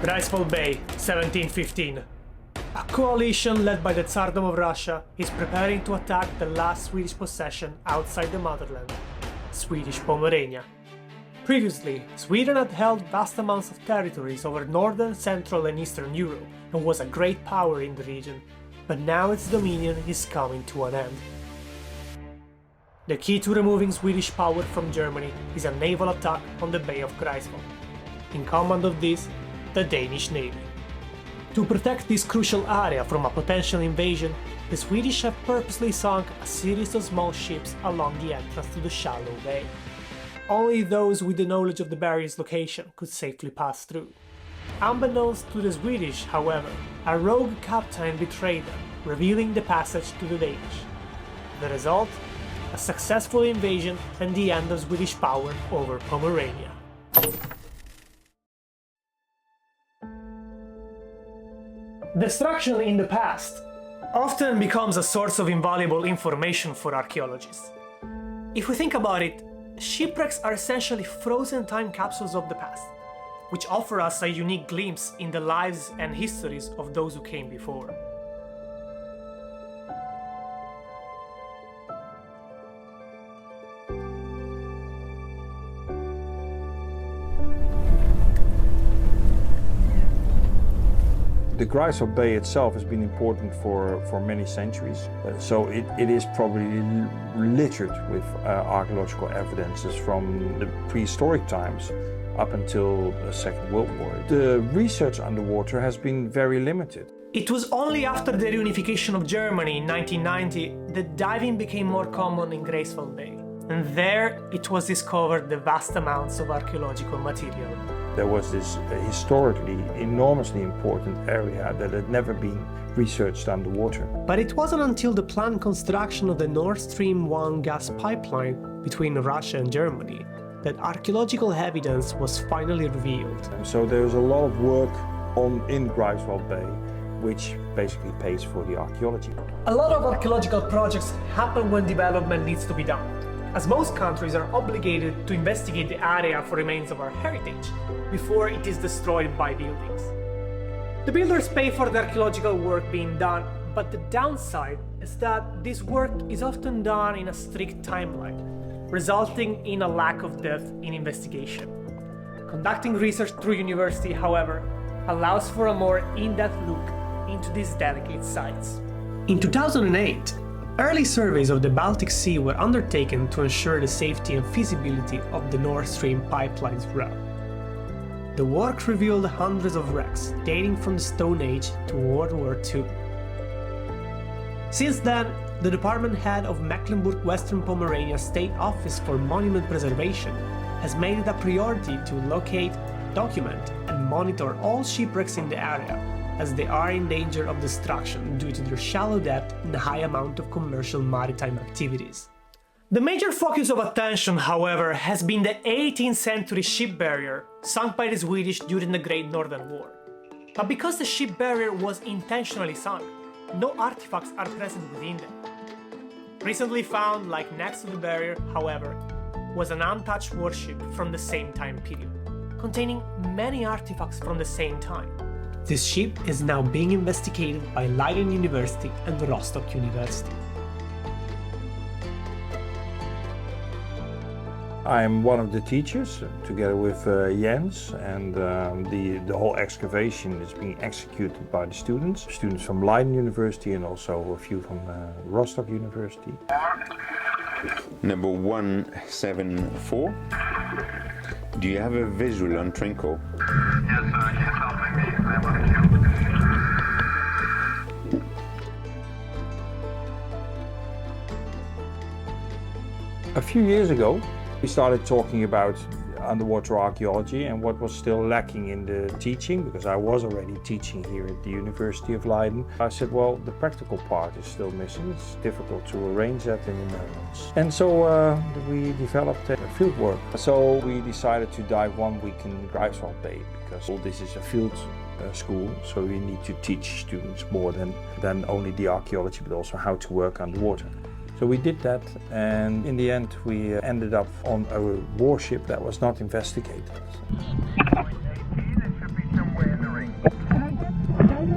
Greifswald Bay, 1715. A coalition led by the Tsardom of Russia is preparing to attack the last Swedish possession outside the motherland, Swedish Pomerania. Previously, Sweden had held vast amounts of territories over northern, central and eastern Europe and was a great power in the region, but now its dominion is coming to an end. The key to removing Swedish power from Germany is a naval attack on the Bay of Greifswald. In command of this, the Danish Navy. To protect this crucial area from a potential invasion, the Swedish have purposely sunk a series of small ships along the entrance to the shallow bay. Only those with the knowledge of the barrier's location could safely pass through. Unbeknownst to the Swedish, however, a rogue captain betrayed them, revealing the passage to the Danish. The result? A successful invasion and the end of Swedish power over Pomerania. Destruction in the past often becomes a source of invaluable information for archaeologists. If we think about it, shipwrecks are essentially frozen time capsules of the past, which offer us a unique glimpse in the lives and histories of those who came before. The Greifswald Bay itself has been important for many centuries, so it is probably littered with archaeological evidences from the prehistoric times up until the Second World War. The research underwater has been very limited. It was only after the reunification of Germany in 1990 that diving became more common in Greifswald Bay, and there it was discovered the vast amounts of archaeological material. There was this historically enormously important area that had never been researched underwater. But it wasn't until the planned construction of the Nord Stream 1 gas pipeline between Russia and Germany that archaeological evidence was finally revealed. And so there's a lot of work in Greifswald Bay which basically pays for the archaeology. A lot of archaeological projects happen when development needs to be done, as most countries are obligated to investigate the area for remains of our heritage before it is destroyed by buildings. The builders pay for the archaeological work being done, but the downside is that this work is often done in a strict timeline, resulting in a lack of depth in investigation. Conducting research through university, however, allows for a more in-depth look into these delicate sites. In 2008, early surveys of the Baltic Sea were undertaken to ensure the safety and feasibility of the Nord Stream pipeline's route. The work revealed hundreds of wrecks dating from the Stone Age to World War II. Since then, the department head of Mecklenburg-Western Pomerania State Office for Monument Preservation has made it a priority to locate, document, and monitor all shipwrecks in the area, as they are in danger of destruction due to their shallow depth and high amount of commercial maritime activities. The major focus of attention, however, has been the 18th century ship barrier sunk by the Swedish during the Great Northern War. But because the ship barrier was intentionally sunk, no artifacts are present within them. Recently found, like next to the barrier, however, was an untouched warship from the same time period, containing many artifacts from the same time. This ship is now being investigated by Leiden University and Rostock University. I'm one of the teachers, together with Jens, and the whole excavation is being executed by the students from Leiden University and also a few from Rostock University. Number 174. Do you have a visual on Trinko? Yes, sir. She's helping me. I want to A few years ago, we started talking about underwater archaeology and what was still lacking in the teaching, because I was already teaching here at the University of Leiden. I said, well, the practical part is still missing. It's difficult to arrange that in the Netherlands. And so we developed a field work. So we decided to dive 1 week in Greifswald Bay, because this is a field school, so we need to teach students more than only the archaeology, but also how to work underwater. So we did that, and in the end we ended up on a warship that was not investigated. Point 18, it should be somewhere in the This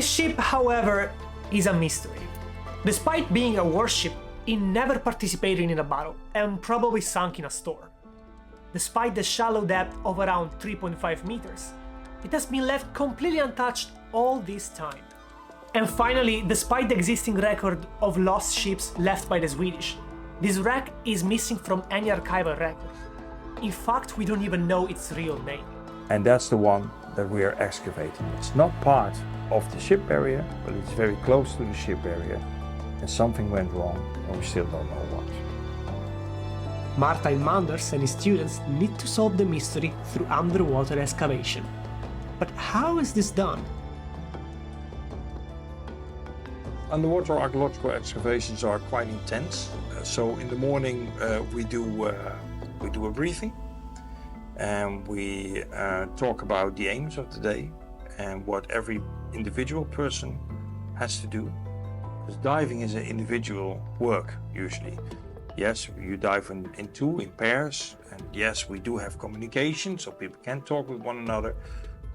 ship, however, is a mystery. Despite being a warship, it never participated in a battle and probably sunk in a storm. Despite the shallow depth of around 3.5 meters, it has been left completely untouched all this time. And finally, despite the existing record of lost ships left by the Swedish, this wreck is missing from any archival record. In fact, we don't even know its real name. And that's the one that we are excavating. It's not part of the ship area, but it's very close to the ship area. And something went wrong, and we still don't know what. Martijn Manders and his students need to solve the mystery through underwater excavation. But how is this done? Underwater archaeological excavations are quite intense. So in the morning we do a briefing, and we talk about the aims of the day and what every individual person has to do. Because diving is an individual work usually. Yes, you dive in pairs, and yes, we do have communication, so people can talk with one another,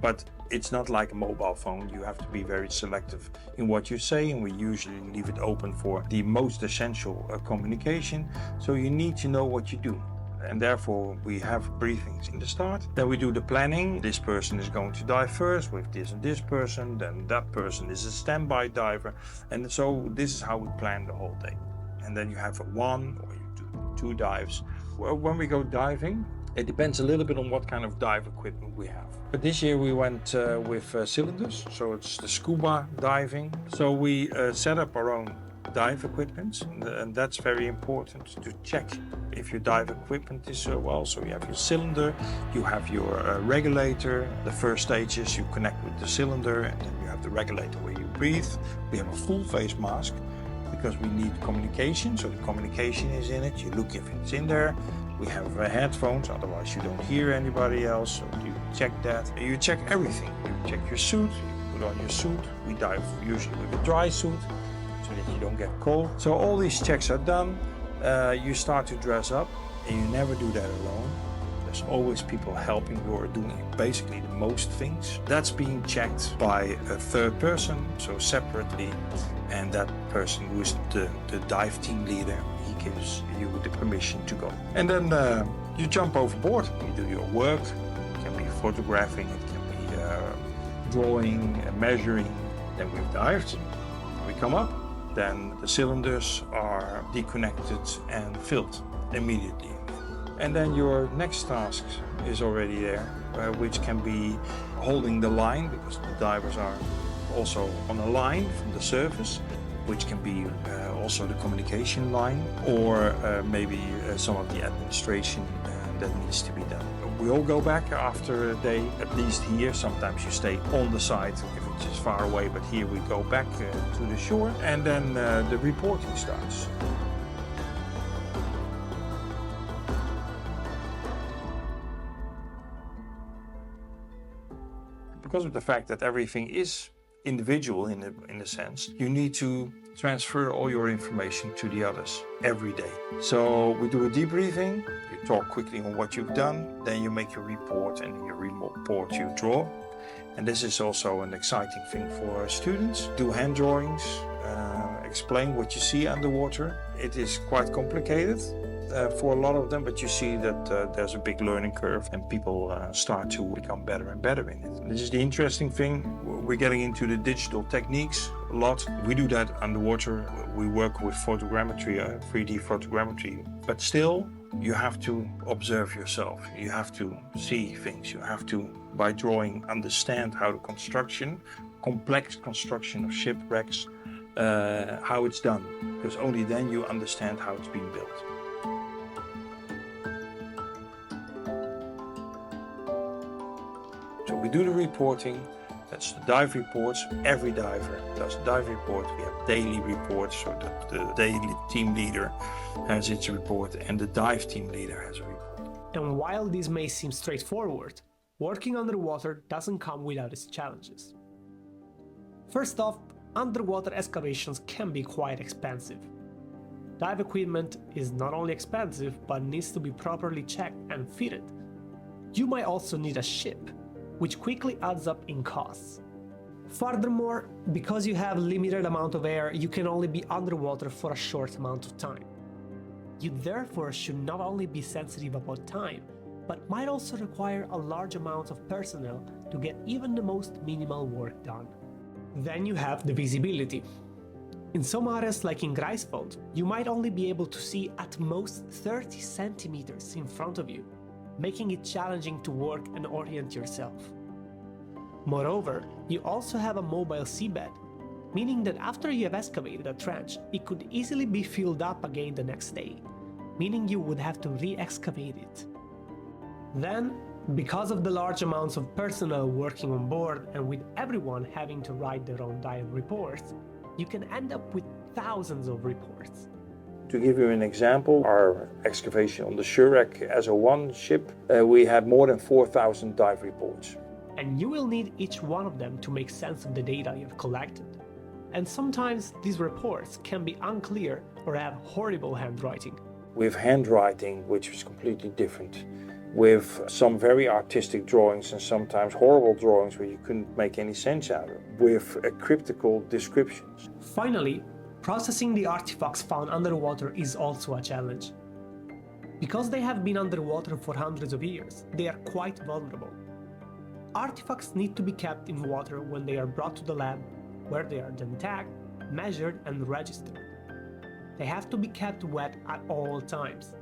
but it's not like a mobile phone. You have to be very selective in what you say, and we usually leave it open for the most essential communication, so you need to know what you do. And therefore we have briefings in the start. Then we do the planning. This person is going to dive first with this and this person, then that person is a standby diver, and so this is how we plan the whole day. And then you have a one or you do two dives. Well, when we go diving, it depends a little bit on what kind of dive equipment we have. But this year we went with cylinders, so it's the scuba diving. So we set up our own dive equipment, and that's very important to check if your dive equipment is well. So you have your cylinder, you have your regulator. The first stage is you connect with the cylinder, and then you have the regulator where you breathe. We have a full face mask because we need communication, so the communication is in it. You look if it's in there. We have headphones, otherwise you don't hear anybody else, so you check that. You check everything. You check your suit, you put on your suit. We dive usually with a dry suit, so that you don't get cold. So all these checks are done. You start to dress up, and you never do that alone. There's always people helping you or doing basically the most things. That's being checked by a third person, so separately, and that person who is the dive team leader, he gives you the permission to go. And then you jump overboard, you do your work. It can be photographing, it can be drawing, measuring. Then we've dived, we come up, then the cylinders are deconnected and filled immediately. And then your next task is already there, which can be holding the line, because the divers are also on a line from the surface, which can be also the communication line, or maybe some of the administration that needs to be done. We all go back after a day, at least here. Sometimes you stay on the side if it's just far away, but here we go back to the shore, and then the reporting starts. Because of the fact that everything is individual in a sense, you need to transfer all your information to the others every day. So we do a debriefing, you talk quickly on what you've done, then you make your report, and in your report you draw. And this is also an exciting thing for our students. Do hand drawings, explain what you see underwater. It is quite complicated for a lot of them, but you see that there's a big learning curve, and people start to become better and better in it. This is the interesting thing. We're getting into the digital techniques a lot. We do that underwater. We work with photogrammetry, 3D photogrammetry, but still you have to observe yourself. You have to see things. You have to, by drawing, understand how the complex construction of shipwrecks, how it's done, because only then you understand how it's being built. So we do the reporting, that's the dive reports. Every diver does a dive report. We have daily reports, so that the daily team leader has its report and the dive team leader has a report. And while this may seem straightforward, working underwater doesn't come without its challenges. First off, underwater excavations can be quite expensive. Dive equipment is not only expensive, but needs to be properly checked and fitted. You might also need a ship, which quickly adds up in costs. Furthermore, because you have limited amount of air, you can only be underwater for a short amount of time. You therefore should not only be sensitive about time, but might also require a large amount of personnel to get even the most minimal work done. Then you have the visibility. In some areas like in Greifswald, you might only be able to see at most 30 centimeters in front of you, making it challenging to work and orient yourself. Moreover, you also have a mobile seabed, meaning that after you have excavated a trench, it could easily be filled up again the next day, meaning you would have to re-excavate it. Then, because of the large amounts of personnel working on board and with everyone having to write their own dive reports, you can end up with thousands of reports. To give you an example, our excavation on the Shurek SO1 ship, we had more than 4,000 dive reports. And you will need each one of them to make sense of the data you've collected. And sometimes these reports can be unclear or have horrible handwriting. With handwriting, which is completely different, with some very artistic drawings and sometimes horrible drawings where you couldn't make any sense out of, with cryptical descriptions. Finally, processing the artifacts found underwater is also a challenge. Because they have been underwater for hundreds of years, they are quite vulnerable. Artifacts need to be kept in water when they are brought to the lab, where they are then tagged, measured and registered. They have to be kept wet at all times.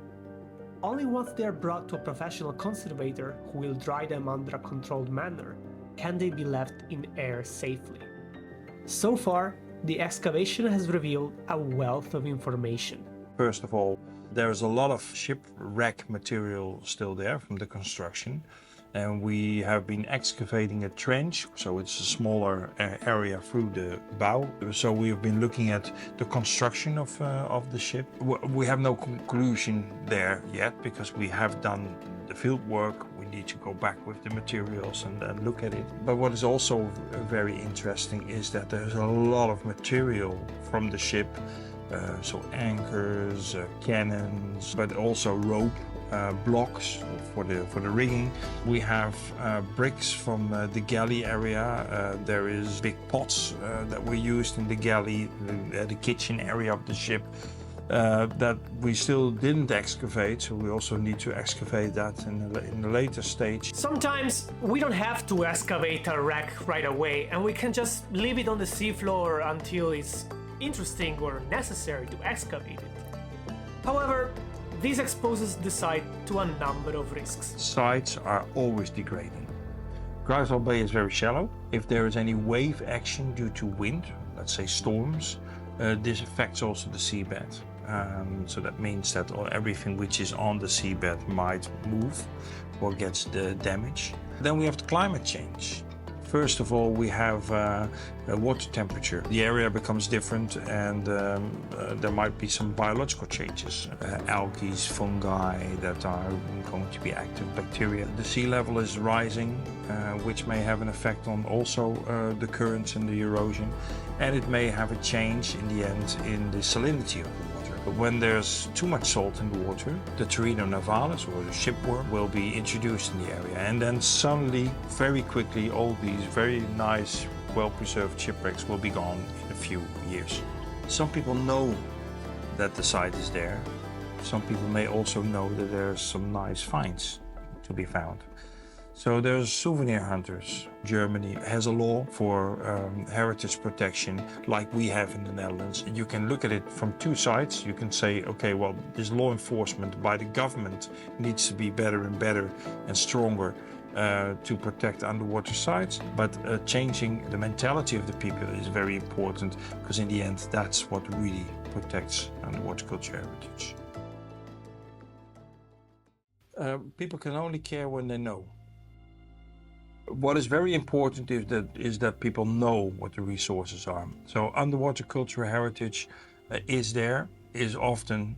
Only once they are brought to a professional conservator who will dry them under a controlled manner can they be left in air safely. So far, the excavation has revealed a wealth of information. First of all, there's a lot of shipwreck material still there from the construction. And we have been excavating a trench, so it's a smaller area through the bow. So we have been looking at the construction of the ship. We have no conclusion there yet because we have done the field work. We need to go back with the materials and look at it. But what is also very interesting is that there's a lot of material from the ship. So anchors, cannons, but also rope. Blocks for the rigging. We have bricks from the galley area. There is big pots that were used in the galley, the kitchen area of the ship that we still didn't excavate. So we also need to excavate that in the later stage. Sometimes we don't have to excavate a wreck right away, and we can just leave it on the seafloor until it's interesting or necessary to excavate it. However, this exposes the site to a number of risks. Sites are always degrading. Greifswald Bay is very shallow. If there is any wave action due to wind, let's say storms, this affects also the seabed. So that means that everything which is on the seabed might move or gets the damage. Then we have the climate change. First of all, we have water temperature. The area becomes different and there might be some biological changes. Algae, fungi that are going to be active bacteria. The sea level is rising, which may have an effect on also the currents and the erosion. And it may have a change in the end in the salinity of the water. But when there's too much salt in the water, the Terreno navalis or the shipworm will be introduced in the area. And then suddenly, very quickly, all these very nice, well-preserved shipwrecks will be gone in a few years. Some people know that the site is there. Some people may also know that there's some nice finds to be found. So there's souvenir hunters. Germany has a law for heritage protection like we have in the Netherlands. You can look at it from two sides. You can say, okay, well, this law enforcement by the government needs to be better and better and stronger to protect underwater sites. But changing the mentality of the people is very important because in the end, that's what really protects underwater cultural heritage. People can only care when they know. What is very important is that people know what the resources are. So underwater cultural heritage is often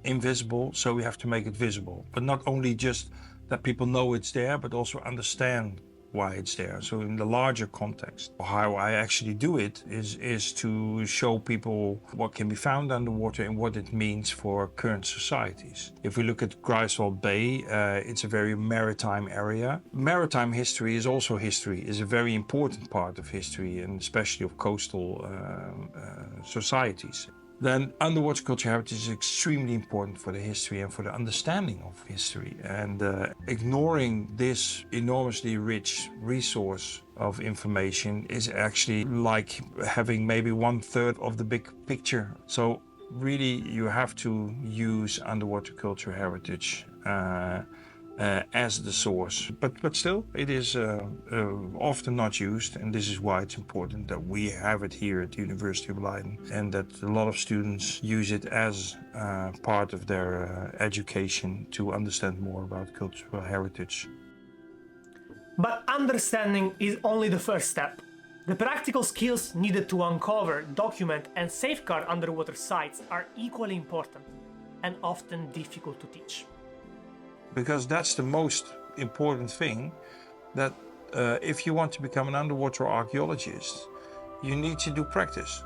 invisible, so we have to make it visible. But not only just that people know it's there, but also understand why it's there. So in the larger context, how I actually do it is to show people what can be found underwater and what it means for current societies. If we look at Greifswald Bay, it's a very maritime area. Maritime history is also history, is a very important part of history, and especially of coastal societies. Then underwater cultural heritage is extremely important for the history and for the understanding of history. And ignoring this enormously rich resource of information is actually like having maybe 1/3 of the big picture. So really you have to use underwater cultural heritage as the source, but still it is often not used, and this is why it's important that we have it here at the University of Leiden and that a lot of students use it as part of their education to understand more about cultural heritage. But understanding is only the first step. The practical skills needed to uncover, document, and safeguard underwater sites are equally important and often difficult to teach. Because that's the most important thing, that if you want to become an underwater archaeologist, you need to do practice.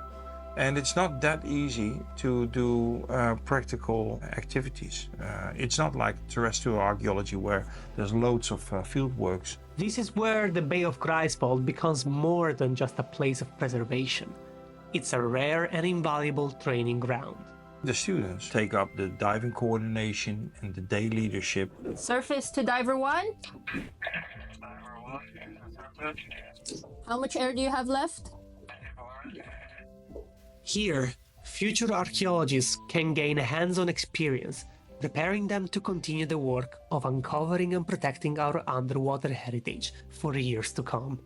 And it's not that easy to do practical activities. It's not like terrestrial archaeology where there's loads of field works. This is where the Bay of Greifswald becomes more than just a place of preservation. It's a rare and invaluable training ground. The students take up the diving coordination and the day leadership. Surface to diver 1. How much air do you have left? Here, future archaeologists can gain a hands-on experience, preparing them to continue the work of uncovering and protecting our underwater heritage for years to come.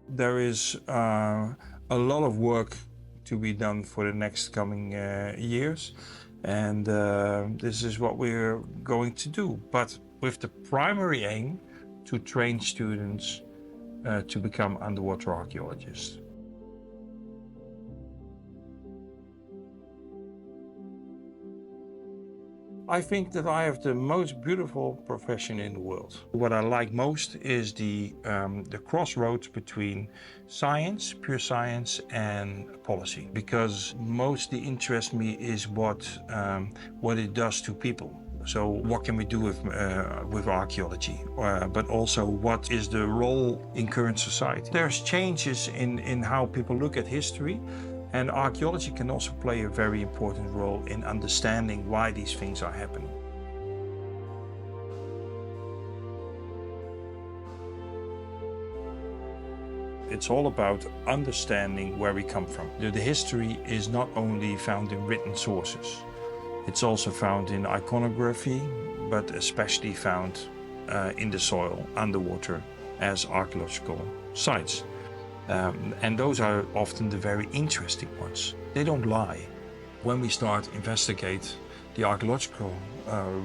There is a lot of work to be done for the next coming years, and this is what we're going to do, but with the primary aim to train students to become underwater archaeologists. I think that I have the most beautiful profession in the world. What I like most is the crossroads between science, pure science, and policy, because mostly interests me is what it does to people. So what can we do with archaeology, but also what is the role in current society? There's changes in how people look at history. And archaeology can also play a very important role in understanding why these things are happening. It's all about understanding where we come from. The history is not only found in written sources, it's also found in iconography, but especially found in the soil, underwater, as archaeological sites. And those are often the very interesting ones. They don't lie. When we start investigate the archaeological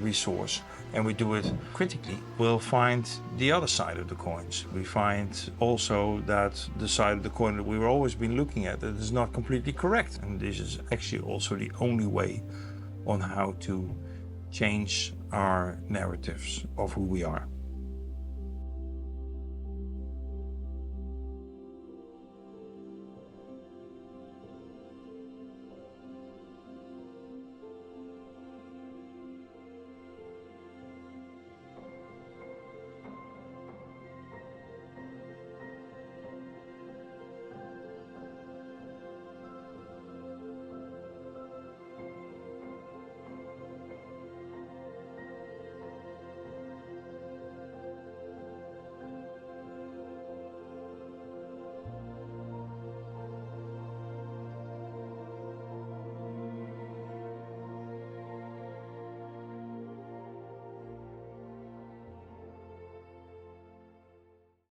resource and we do it critically, we'll find the other side of the coins. We find also that the side of the coin that we've always been looking at that is not completely correct. And this is actually also the only way on how to change our narratives of who we are.